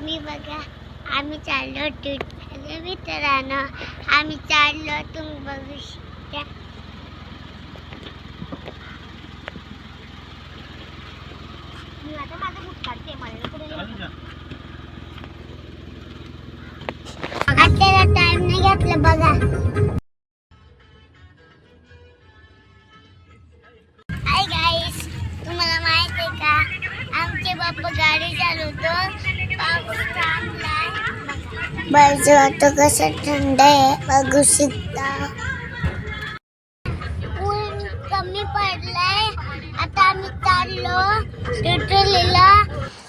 मी बघा आम्ही चाललो ट्यूटरला मित्रांनो आम्ही चाललो तुम्ही बघू शकता। मी आता माझं बुट काढते मला पुढे आता टाइम नाही घेतला बघा। हाय गाइस, तुम्हाला माहित आहे का आमचे बाप्पा गाडी चालवतो पाऊस थांबलाय बस वाटतं कसं थंड आहे बघू शकता। ऊन कमी पडलाय आता आम्ही चाललो ट्यूटरला।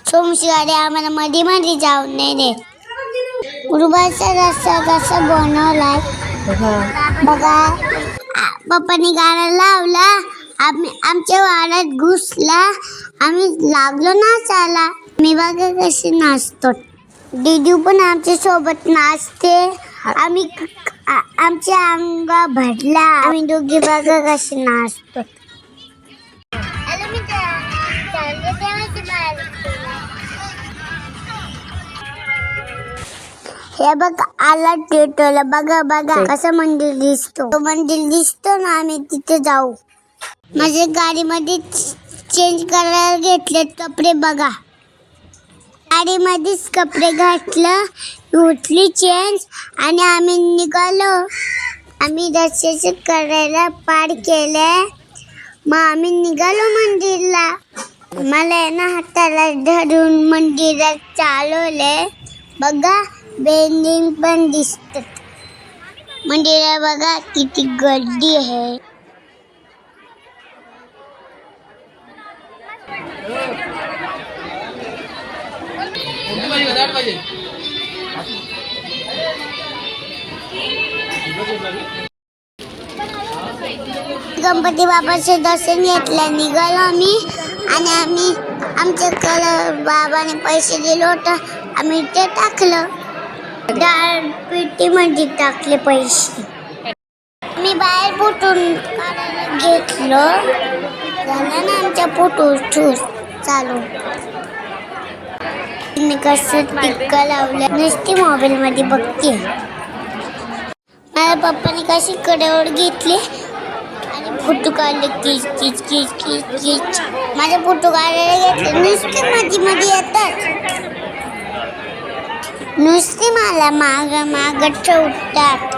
सोमची गाडी आम्हाला मध्ये मध्ये जाऊन नाही देत। उरुबाचा रस्ता कसा बनवलाय बघा। पप्पानी गाडा लावला आमच्या वाड्यात घुसला आम्ही लागलो नाचायला। मी बघा कशी नाचतो। दीदी पण आमच्या सोबत नाचते। आम्ही आमच्या अंगा भरला आम्ही दोघी बघा कशी नाचतो। हे बघ आला ट्यूटरला बघा बघा कसं मंदिर दिसतो। तो मंदिर दिसतो ना आम्ही तिथे जाऊ। माझ्या गाडीमध्ये चेंज करायला घेतले कपडे बघा। गाडीमध्येच कपडे घातलं उठली चेंज आणि आम्ही निघालो। आम्ही रस्त्याचे करायला पार केले मग आम्ही निघालो मंदिरला। मला ना हाताला धरून मंदिरात चालवले बघा। बिल्डिंग पण दिसतात मंदिरात बघा किती गर्दी आहे। गणपती बाबाचे दर्शन घेतलं निघालो आम्ही आणि आम्ही आमच्या बाबाने पैसे दिले होते आम्ही ते टाकलं डाळ पेटीमध्ये टाकले पैसे। मी बाहेर फुटून घेतलं झालं ना आमच्या फोटो चालू। मी कसं टिक्का लावलं नुसती मोबाईल मध्ये बघते। माझ्या पप्पाने कशी कडेवर घेतली आणि फोटो काढले किच किच किच किच किच। माझे फोटो काढायला घेतले नुसते मध्ये मध्ये येतात नुसते मला माग ठेवतात।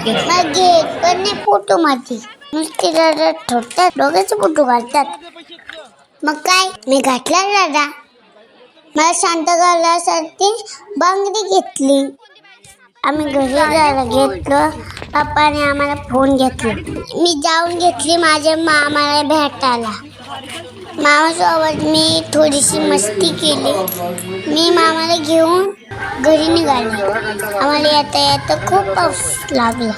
मग घेत पण नाही फोटो मध्ये नुसते रडत ठेवतात दोघांचे फोटो काढतात। मग काय मी घातला दादा मला शांत करण्यासाठी बांगडी घेतली। आम्ही घरी जायला घेतलं पप्पाने आम्हाला फोन घेतला। मी जाऊन घेतली माझ्या मामाला भेटायला। मामासोबत मी थोडीशी मस्ती केली। मी मामाला घेऊन घरी निघाले। आम्हाला येता खूप पाऊस लागला।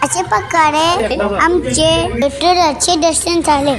अशा प्रकारे आमचे ट्यूटरचे दर्शन झाले।